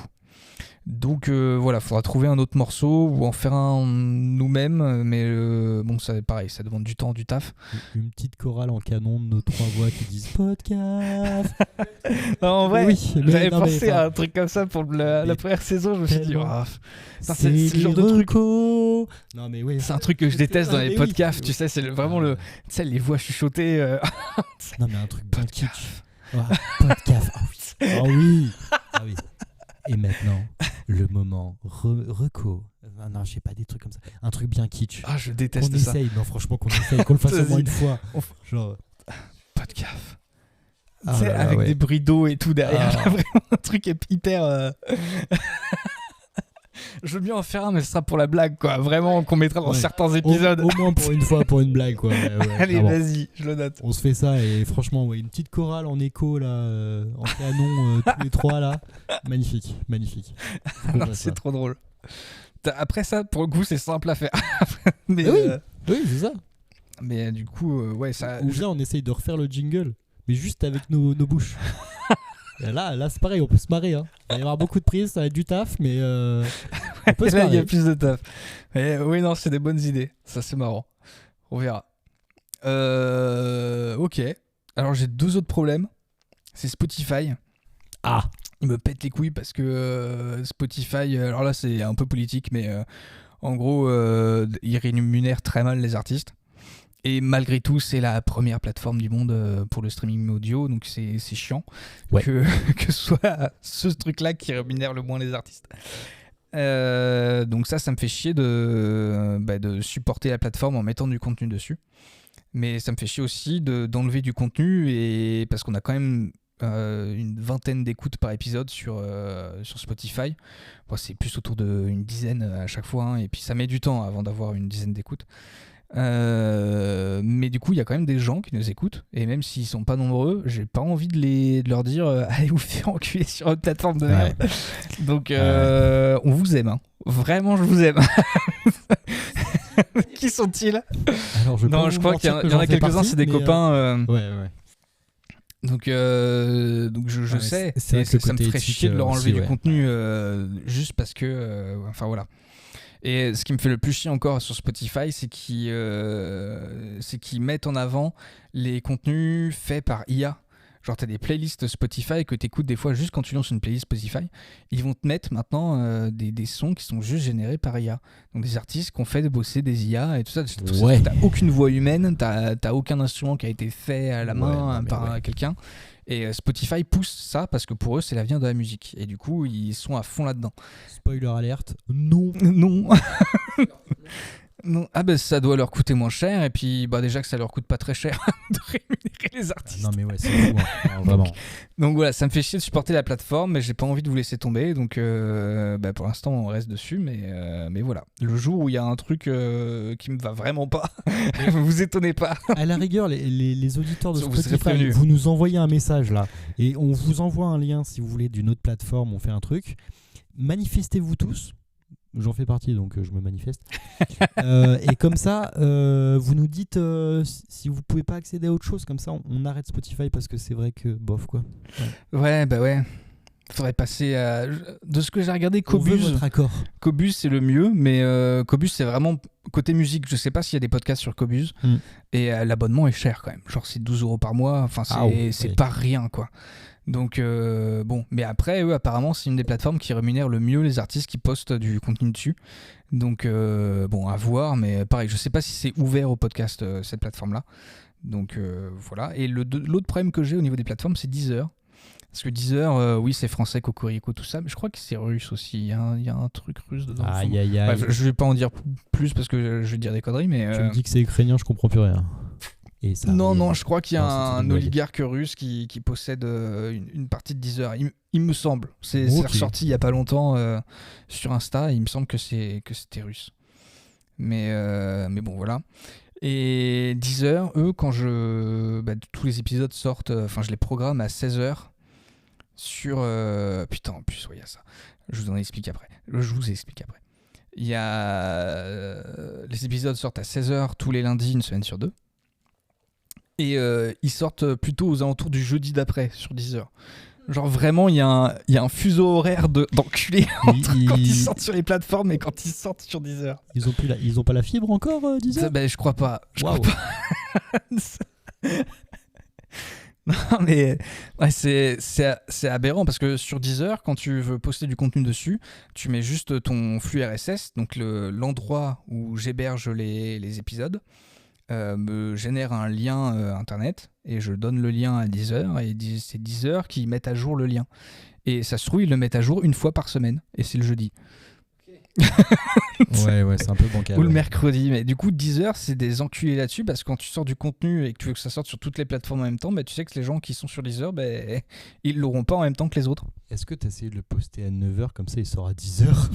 Donc voilà, faudra trouver un autre morceau ou en faire un nous-mêmes, mais bon, ça pareil, ça demande du temps, du taf. Une petite chorale en canon de nos 3 voix qui disent podcast. Non, en vrai, oui, j'avais pensé à un truc comme ça pour la première saison, je me suis dit, c'est le genre de truc. Non, mais oui. C'est un truc que je déteste dans les podcasts, tu sais, c'est vraiment tu sais, les voix chuchotées. Non, mais un truc bien kitsch. Podcast. Ah oui. Ah oui. Et maintenant, le moment reco. Non, je sais pas, des trucs comme ça. Un truc bien kitsch. Ah, je déteste qu'on ça. Essaye, non, franchement, qu'on essaye, qu'on le fasse au moins une fois. Genre. Pas de gaffe. Tu sais, avec des bruits d'eau et tout derrière. Là, vraiment, un truc hyper. Je veux bien en faire un, mais ce sera pour la blague, quoi. Vraiment, qu'on mettra dans certains épisodes. Au moins pour une fois, pour une blague, quoi. Allez, vas-y, je le note. On se fait ça et franchement, une petite chorale en écho, là, en canon, tous les 3, là. Magnifique, magnifique. Non, c'est trop drôle. Après ça, pour le coup, c'est simple à faire. Mais, oui, c'est ça. Mais du coup, ça. Ou bien on essaye de refaire le jingle, mais juste avec nos bouches. Et là, c'est pareil, on peut se marrer. Hein. Il va y avoir beaucoup de prises, ça va être du taf, mais on peut se marrer. Il y a plus de taf. Mais, oui, non, c'est des bonnes idées. Ça, c'est marrant. On verra. Ok. Alors, j'ai 2 autres problèmes. C'est Spotify. Ah. Il me pète les couilles parce que Spotify, alors là, c'est un peu politique, mais en gros, il rémunère très mal les artistes. Et malgré tout, c'est la première plateforme du monde pour le streaming audio, donc c'est chiant que ce soit ce truc-là qui rémunère le moins les artistes. Donc ça me fait chier de supporter la plateforme en mettant du contenu dessus. Mais ça me fait chier aussi d'enlever du contenu, et parce qu'on a quand même une 20aine d'écoutes par épisode sur Spotify. Bon, c'est plus autour d'une dizaine à chaque fois, hein, et puis ça met du temps avant d'avoir une dizaine d'écoutes. Mais du coup il y a quand même des gens qui nous écoutent, et même s'ils sont pas nombreux, j'ai pas envie de leur dire allez vous faire enculer sur une plateforme de merde. Donc on vous aime, hein. Vraiment je vous aime. Qui sont-ils? Alors, je crois qu'il y en a quelques-uns, c'est des copains. Ouais. Donc je sais, ça me ferait chier de leur enlever du contenu juste parce que enfin voilà. Et ce qui me fait le plus chier encore sur Spotify, c'est qu'ils mettent en avant les contenus faits par IA. Genre, t'as des playlists Spotify que t'écoutes des fois juste quand tu lances une playlist Spotify. Ils vont te mettre maintenant des sons qui sont juste générés par IA. Donc, des artistes qui ont fait de bosser des IA et tout ça. T'as aucune voix humaine, t'as aucun instrument qui a été fait à la main par quelqu'un. Et Spotify pousse ça parce que pour eux, c'est l'avenir de la musique. Et du coup, ils sont à fond là-dedans. Spoiler alerte, non. Non. Ah ben ça doit leur coûter moins cher, et puis déjà que ça leur coûte pas très cher de rémunérer les artistes. Non mais ouais, c'est fou, hein. Non, vraiment. Donc voilà, ça me fait chier de supporter la plateforme, mais j'ai pas envie de vous laisser tomber, donc pour l'instant on reste dessus, mais voilà. Le jour où il y a un truc qui me va vraiment pas, vous étonnez pas. À la rigueur, les auditeurs de Spotify, vous nous envoyez un message là, et on vous envoie un lien si vous voulez d'une autre plateforme, on fait un truc. Manifestez-vous tous. J'en fais partie, donc je me manifeste. Et comme ça, vous nous dites si vous pouvez pas accéder à autre chose. Comme ça, on arrête Spotify parce que c'est vrai que bof, quoi. Ouais. Faudrait passer à... De ce que j'ai regardé, Qobuz. Votre accord. Qobuz, c'est le mieux, mais Qobuz, c'est vraiment côté musique. Je sais pas s'il y a des podcasts sur Qobuz. Et l'abonnement est cher quand même. Genre, c'est 12 € par mois. Enfin, c'est pas rien, quoi. Donc mais après apparemment c'est une des plateformes qui rémunère le mieux les artistes qui postent du contenu dessus. Donc à voir, mais pareil, je sais pas si c'est ouvert au podcast cette plateforme là. Donc voilà. Et l'autre problème que j'ai au niveau des plateformes, c'est Deezer. Parce que Deezer, oui, c'est français, Cocorico, tout ça, mais je crois que c'est russe aussi. Il y a un truc russe dedans. Aïe. Bref, je vais pas en dire plus parce que je vais dire des conneries, mais tu me dis que c'est ukrainien, je comprends plus rien. Et ça Non, je crois qu'il y a Non, c'était un une blague. oligarque russe qui possède une partie de Deezer. Il me semble. C'est Ok. ressorti il y a pas longtemps sur Insta. Il me semble que c'était russe. Mais bon, voilà. Et Deezer, eux, quand tous les épisodes sortent, je les programme à 16h sur... putain, en plus, il y a ça. Je vous explique après. Il y a... les épisodes sortent à 16h tous les lundis, une semaine sur deux. Et ils sortent plutôt aux alentours du jeudi d'après sur Deezer. Genre vraiment, il y a un fuseau horaire d'enculés entre quand ils sortent sur les plateformes et quand ils sortent sur Deezer. Ils ont pas la fibre encore, Deezer? Je crois pas. Waouh. Non mais ouais, c'est aberrant parce que sur Deezer, quand tu veux poster du contenu dessus, tu mets juste ton flux RSS, donc l'endroit où j'héberge les épisodes. Me génère un lien internet et je donne le lien à Deezer et c'est Deezer qui met à jour le lien. Et ça se trouve, ils le mettent à jour une fois par semaine et c'est le jeudi. Ouais, c'est un peu bancal. Ou le mercredi. Mais du coup, Deezer, c'est des enculés là-dessus parce que quand tu sors du contenu et que tu veux que ça sorte sur toutes les plateformes en même temps, tu sais que les gens qui sont sur Deezer, ils l'auront pas en même temps que les autres. Est-ce que tu as essayé de le poster à 9h comme ça il sort à 10h?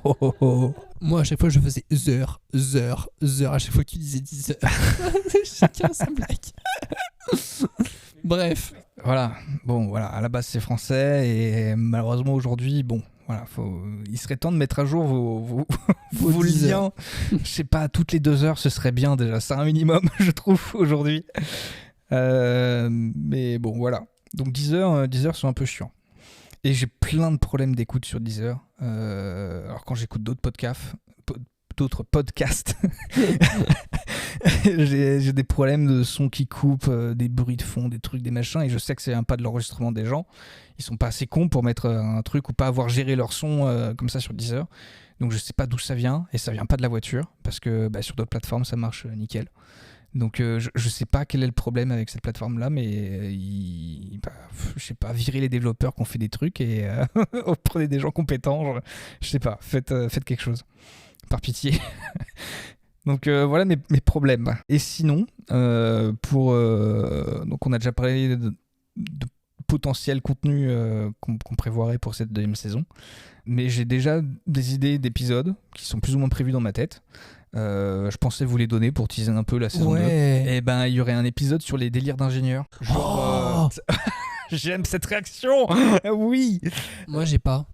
Oh, oh, oh. Moi, à chaque fois, je faisais heures. À chaque fois que tu disais 10 heures. Chacun sa blague. Bref. Voilà. Bon, voilà. À la base, c'est français et malheureusement, aujourd'hui, bon, voilà, il serait temps de mettre à jour vos liens. Je sais pas, toutes les 2 heures, ce serait bien déjà. C'est un minimum, je trouve, aujourd'hui. Mais bon, voilà. Donc, 10 heures sont un peu chiants. Et j'ai plein de problèmes d'écoute sur Deezer. Alors quand j'écoute d'autres podcasts, j'ai des problèmes de son qui coupent, des bruits de fond, des trucs, des machins. Et je sais que c'est pas de l'enregistrement des gens. Ils sont pas assez cons pour mettre un truc ou pas avoir géré leur son comme ça sur Deezer. Donc je sais pas d'où ça vient. Et ça vient pas de la voiture. Parce que sur d'autres plateformes, ça marche nickel. Donc je sais pas quel est le problème avec cette plateforme là, mais je sais pas, virez les développeurs qui ont fait des trucs et prenez des gens compétents, genre, je sais pas, faites quelque chose par pitié. Donc voilà mes problèmes. Et sinon donc on a déjà parlé de potentiel contenu qu'on prévoirait pour cette deuxième saison, mais j'ai déjà des idées d'épisodes qui sont plus ou moins prévus dans ma tête. Je pensais vous les donner pour teaser un peu la saison 2. Et il y aurait un épisode sur les délires d'ingénieurs. Genre, j'aime cette réaction. Oui. Moi, j'ai pas.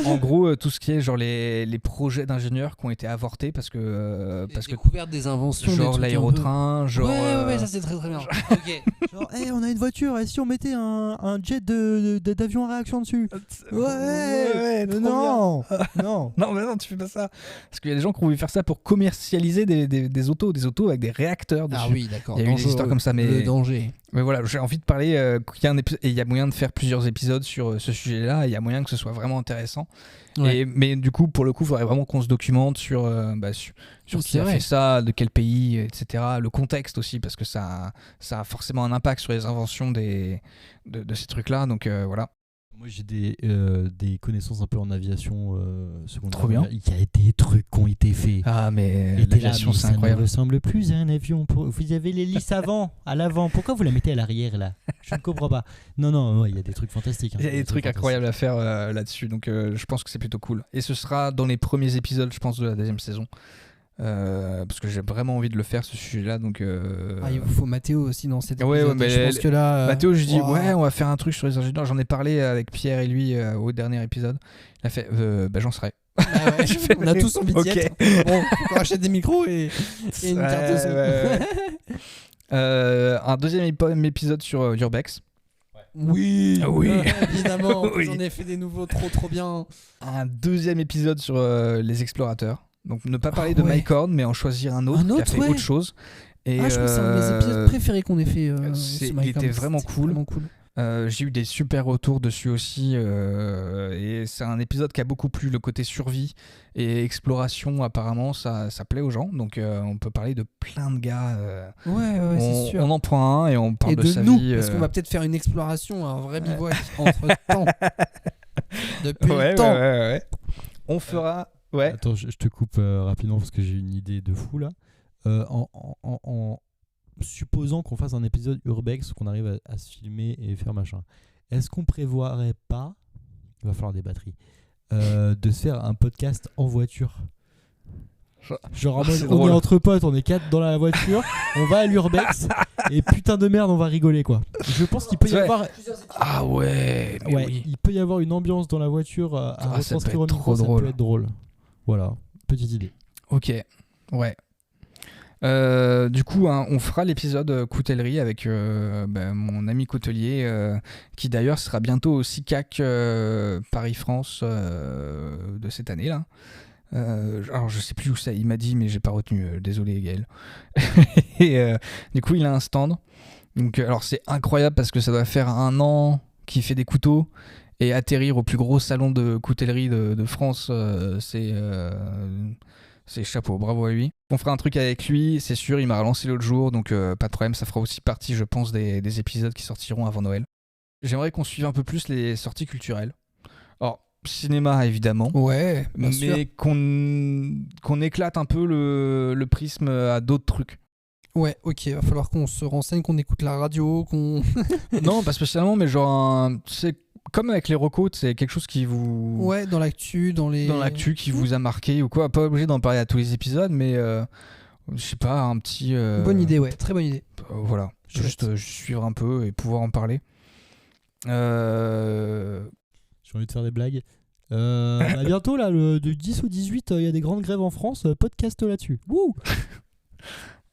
En gros, tout ce qui est genre les projets d'ingénieurs qui ont été avortés parce que découverte des inventions, genre des trucs l'aérotrain, genre ouais, ça c'est très très bien. Ok. Genre, on a une voiture, et si on mettait un jet d'avion à réaction dessus? Ouais, non. Non, mais non, tu fais pas ça. Parce qu'il y a des gens qui ont voulu faire ça pour commercialiser des autos avec des réacteurs dessus. Ah oui, d'accord. Il y a eu des histoires comme ça, mais le danger. Mais voilà, j'ai envie de parler qu'il y a un épisode et il y a moyen de faire plusieurs épisodes sur ce sujet-là. Et il y a moyen que ce soit vraiment intéressant. Ouais. Mais du coup, pour le coup, il faudrait vraiment qu'on se documente sur qui a fait ça, de quel pays, etc. Le contexte aussi, parce que ça a forcément un impact sur les inventions de ces trucs-là. Donc voilà. Moi, j'ai des connaissances un peu en aviation secondaire. Trop bien. Il y a des trucs qui ont été faits. Ah, mais Et l'aviation, c'est incroyable. Ça ne ressemble plus à un avion. Vous avez l'hélice à l'avant. Pourquoi vous la mettez à l'arrière, là? Je ne comprends pas. Non, il y a des trucs fantastiques. Il y a des trucs incroyables à faire là-dessus. Donc, je pense que c'est plutôt cool. Et ce sera dans les premiers épisodes, je pense, de la deuxième saison. Parce que j'ai vraiment envie de le faire, ce sujet-là. Donc, il vous faut Mathéo aussi dans cette ouais, mais je pense que là, Mathéo, je dis ouais, on va faire un truc sur les ingénieurs. J'en ai parlé avec Pierre et lui au dernier épisode. Il a fait j'en serai. Ah ouais, on a tous envie d'y être. Bon, on rachète des micros et une carte de son. Un deuxième épisode sur Urbex. Oui, évidemment. Oui. J'en ai fait des nouveaux trop bien. Un deuxième épisode sur les explorateurs. Donc ne pas parler de Mike Horn, mais en choisir un autre qui a fait autre chose. Et je pense que c'est un de mes épisodes préférés qu'on ait fait. Il était vraiment cool. J'ai eu des super retours dessus aussi. Et c'est un épisode qui a beaucoup plu. Le côté survie et exploration, apparemment, ça plaît aux gens. Donc on peut parler de plein de gars. c'est sûr. On en prend un et on parle et de sa nous, vie. Parce qu'on va peut-être faire une exploration, un vrai bivouac entre temps. Depuis le temps. Ouais. On fera. Ouais. Attends, je te coupe rapidement parce que j'ai une idée de fou là. supposant qu'on fasse un épisode urbex, qu'on arrive à se filmer et faire machin, est-ce qu'on prévoirait pas, il va falloir des batteries, de se faire un podcast en voiture? Genre en mode, on est entre potes, on est 4 dans la voiture, on va à l'urbex et putain de merde, on va rigoler quoi. Je pense qu'il peut y avoir. Ah ouais, mais oui. Il peut y avoir une ambiance dans la voiture à retranscrire au micro, ça peut être drôle. Voilà, petite idée. Ok, ouais. Du coup, hein, on fera l'épisode coutellerie avec mon ami coutelier, qui d'ailleurs sera bientôt au SICAC Paris-France de cette année là. Alors je sais plus où ça, il m'a dit mais j'ai pas retenu, désolé Gaël. Et du coup il a un stand, donc alors c'est incroyable parce que ça doit faire 1 an qu'il fait des couteaux et atterrir au plus gros salon de coutellerie de France, c'est chapeau, bravo à lui. On fera un truc avec lui, c'est sûr, il m'a relancé l'autre jour, donc pas de problème, ça fera aussi partie je pense des épisodes qui sortiront avant Noël. J'aimerais qu'on suive un peu plus les sorties culturelles. Alors cinéma évidemment, ouais, bien sûr. mais qu'on éclate un peu le prisme à d'autres trucs. Ouais, ok, va falloir qu'on se renseigne, qu'on écoute la radio, qu'on... Non, pas spécialement, mais genre, c'est comme avec les recos, c'est quelque chose qui vous... Ouais, dans l'actu, qui vous a marqué ou quoi. Pas obligé d'en parler à tous les épisodes, mais je sais pas, un petit... Bonne idée, ouais, très bonne idée. Voilà, juste suivre un peu et pouvoir en parler. J'ai envie de faire des blagues. Bientôt, là, du 10 au 18, il y a des grandes grèves en France. Podcast là-dessus. Wouh.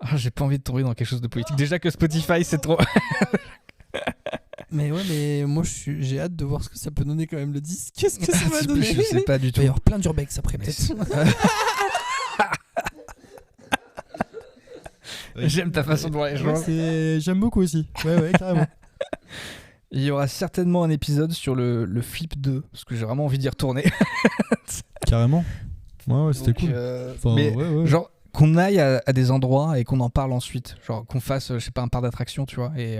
Ah, j'ai pas envie de tomber dans quelque chose de politique. Déjà que Spotify, c'est trop... Mais ouais, mais moi j'ai hâte de voir ce que ça peut donner quand même le disque. Qu'est-ce que ça va donner? Je sais pas du tout. Il va y avoir plein d'urbex après, peut-être. J'aime ta façon de voir les choses. J'aime beaucoup aussi. Ouais, carrément. Il y aura certainement un épisode sur le Flip 2, parce que j'ai vraiment envie d'y retourner. Carrément. Ouais, c'était donc, cool. Mais ouais. genre qu'on aille à des endroits et qu'on en parle ensuite. Genre qu'on fasse, je sais pas, un parc d'attractions, tu vois, et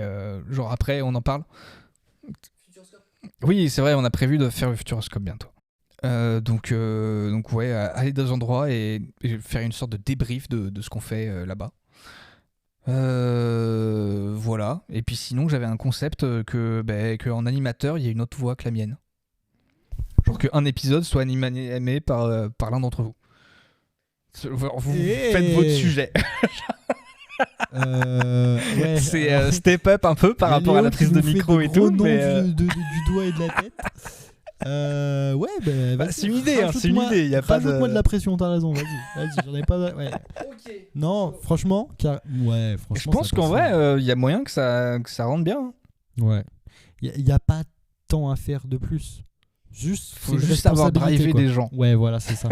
genre après on en parle. Oui, c'est vrai, on a prévu de faire le Futuroscope bientôt. Donc ouais, aller dans des endroits et faire une sorte de débrief de ce qu'on fait là-bas. Voilà. Et puis sinon, j'avais un concept que en animateur, il y a une autre voix que la mienne. Genre qu'un épisode soit animé par l'un d'entre vous. Vous faites votre sujet. Ouais, c'est step up un peu par rapport à la prise de micro et tout. Mais du doigt et de la tête. Ouais, c'est une idée, c'est une idée. Y a pas rajoute-moi de la pression, t'as raison. Vas-y, j'en ai pas. Ouais. Ok. Non, franchement, je pense qu'en vrai, y a moyen que ça rentre bien. Ouais. Y a pas tant à faire de plus. Faut juste savoir driver des gens. Ouais, voilà, c'est ça.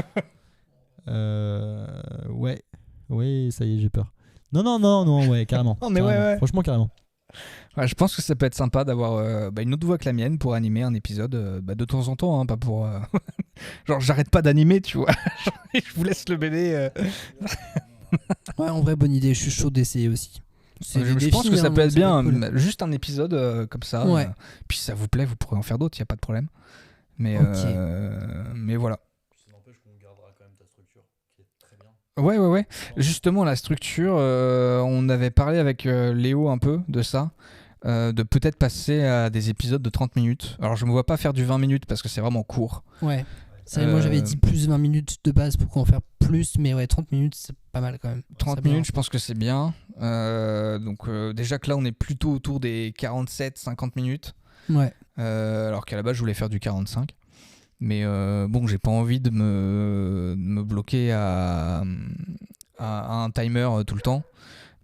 Ouais, ça y est, j'ai peur. Non, ouais, carrément. Non, mais carrément. ouais. Franchement, carrément. Ouais, je pense que ça peut être sympa d'avoir une autre voix que la mienne pour animer un épisode de temps en temps, hein, pas pour... Genre, j'arrête pas d'animer, tu vois. Je vous laisse le bébé. Ouais, en vrai, bonne idée, je suis chaud d'essayer aussi. Je pense que ça peut être bien, cool. juste un épisode comme ça. Ouais. Puis si ça vous plaît, vous pourrez en faire d'autres, y a pas de problème. Mais, mais voilà. Ça n'empêche qu'on gardera quand même ta structure, qui est très bien. Ouais. Justement, la structure, on avait parlé avec Léo un peu de ça. De peut-être passer à des épisodes de 30 minutes. Alors je me vois pas faire du 20 minutes parce que c'est vraiment court. Ouais. Moi j'avais dit plus 20 minutes de base pour en faire plus, mais ouais, 30 minutes c'est pas mal quand même. 30 minutes, je pense que c'est bien. Donc déjà que là on est plutôt autour des 47-50 minutes. Ouais. Alors qu'à la base je voulais faire du 45. Mais bon, j'ai pas envie de me bloquer à un timer tout le temps.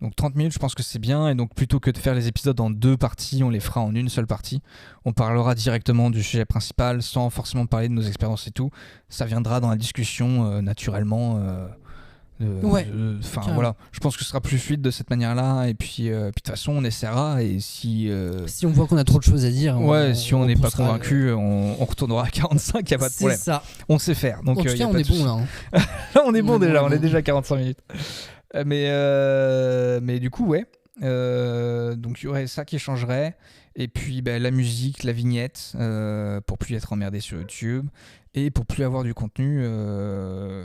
Donc 30 minutes, je pense que c'est bien. Et donc plutôt que de faire les épisodes en 2 parties, on les fera en une seule partie. On parlera directement du sujet principal sans forcément parler de nos expériences et tout. Ça viendra dans la discussion naturellement. Ouais. Voilà. Je pense que ce sera plus fluide de cette manière-là. Et puis de toute façon, on essaiera. Et si on voit qu'on a trop de choses à dire, si on n'est pas convaincu, on retournera à 45, il n'y a pas de problème. C'est ça. On sait faire. Donc, en tout cas, on est bon là. Là, on est bon déjà. On est déjà à 45 minutes. Mais du coup, ouais. Donc il y aurait ça qui changerait. Et puis la musique, la vignette, pour plus être emmerdé sur YouTube. Et pour plus avoir du contenu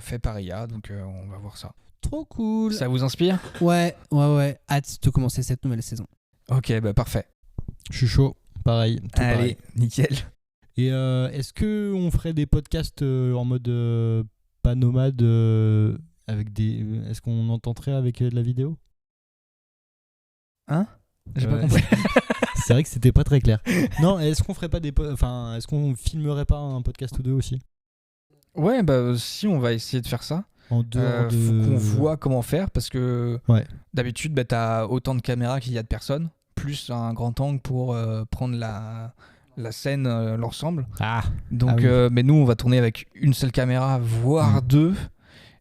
fait par IA. Donc on va voir ça. Trop cool. Ça vous inspire? Ouais. Hâte de commencer cette nouvelle saison. Ok, bah parfait. Je suis chaud. Pareil. Tout Allez, pareil. nickel. Et est-ce qu'on ferait des podcasts en mode pas nomade avec des. Est-ce qu'on entendrait avec de la vidéo? Hein? J'ai pas Ouais. compris. C'est vrai que c'était pas très clair. Non, est-ce qu'on ferait pas enfin, est-ce qu'on filmerait pas un podcast ou deux aussi? Ouais, bah si, on va essayer de faire ça. En dehors de. Faut qu'on voit comment faire parce que Ouais. d'habitude, bah, t'as autant de caméras qu'il y a de personnes, plus un grand angle pour prendre la scène, l'ensemble. Ah. Donc, Ah oui. mais nous, on va tourner avec une seule caméra, voire deux.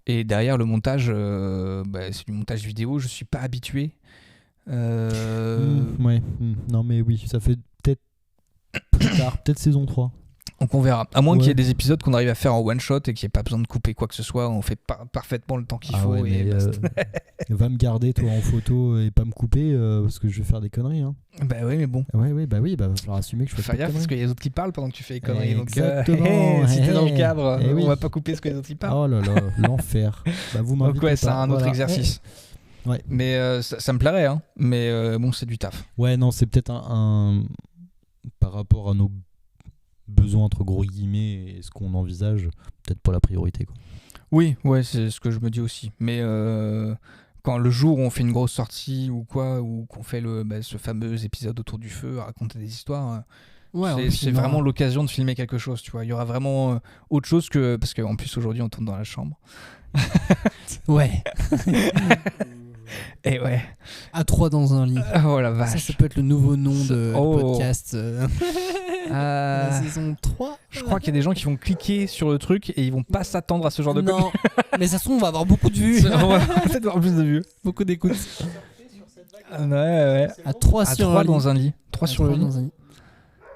Et derrière, le montage, c'est du montage vidéo. Je suis pas habitué. Ouais. Non, mais oui, ça fait peut-être plus tard, peut-être saison 3. Donc on verra. À moins qu'il y ait Ouais. des épisodes qu'on arrive à faire en one shot et qu'il n'y ait pas besoin de couper quoi que ce soit, on fait parfaitement le temps qu'il faut. Ouais, Et mais, basta. va me garder toi en photo et pas me couper parce que je vais faire des conneries. Hein. Bah oui, mais bon. Ouais, bah va falloir assumer que je fais Faut pas faire de gaffe parce conneries. qu'il y a les autres qui parlent pendant que tu fais les conneries. Exactement. Si t'es dans le cadre, Eh oui. on va pas couper ce que les autres y parlent. Oh là là, l'enfer. Bah vous m'invitez Donc ouais, c'est pas, un autre voilà. exercice. Ouais. Mais ça me plairait, hein. Mais bon, c'est du taf. Ouais, non, c'est peut-être un par rapport à nos besoins entre gros guillemets et ce qu'on envisage, peut-être pas la priorité quoi. Oui, ouais, c'est ce que je me dis aussi. Mais quand le jour où on fait une grosse sortie ou quoi, ou qu'on fait ce fameux épisode autour du feu à raconter des histoires, c'est vraiment l'occasion de filmer quelque chose, tu vois. Il y aura vraiment autre chose que... Parce qu'en plus, aujourd'hui, on tourne dans la chambre. Ouais. Et ouais. À 3 dans un lit. Oh la vache. Ça peut être le nouveau nom de Oh. podcast. La saison 3. Je crois qu'il y a des gens qui vont cliquer sur le truc et ils vont pas s'attendre à ce genre de Non, mais ça se trouve, on va avoir beaucoup de vues. On va peut-être avoir plus de vues. Beaucoup d'écoutes. Ouais. À 3 À sur 3 un lit. dans un lit. 3 sur le À 3 lit. dans un lit.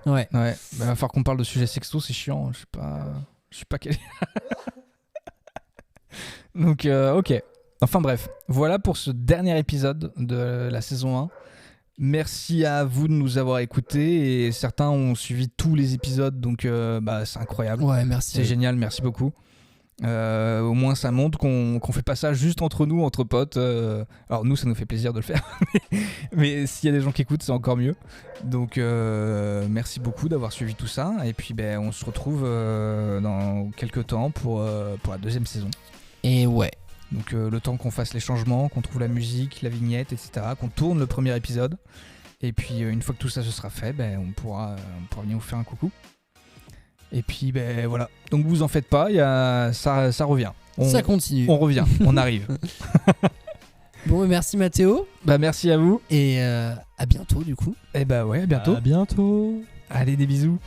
Ouais. Ouais. Bah, va falloir qu'on parle de sujets sexto, c'est chiant. Je suis pas calé. Donc, ok. Enfin bref, voilà pour ce dernier épisode de la saison 1. Merci à vous de nous avoir écoutés et certains ont suivi tous les épisodes, donc c'est incroyable. Ouais, merci. C'est génial, merci beaucoup. Au moins ça montre qu'on fait pas ça juste entre nous, entre potes. Alors nous, ça nous fait plaisir de le faire, mais s'il y a des gens qui écoutent, c'est encore mieux. Donc merci beaucoup d'avoir suivi tout ça et puis on se retrouve dans quelques temps pour la deuxième saison. Et ouais. Donc le temps qu'on fasse les changements, qu'on trouve la musique, la vignette, etc., qu'on tourne le premier épisode. Et puis une fois que tout ça se sera fait, on pourra venir vous faire un coucou. Et puis voilà. Donc vous en faites pas, ça revient. Ça continue. On revient, on arrive. Bon, merci Mathéo. Merci à vous. Et à bientôt du coup. Et ouais, à bientôt. À bientôt. Allez, des bisous.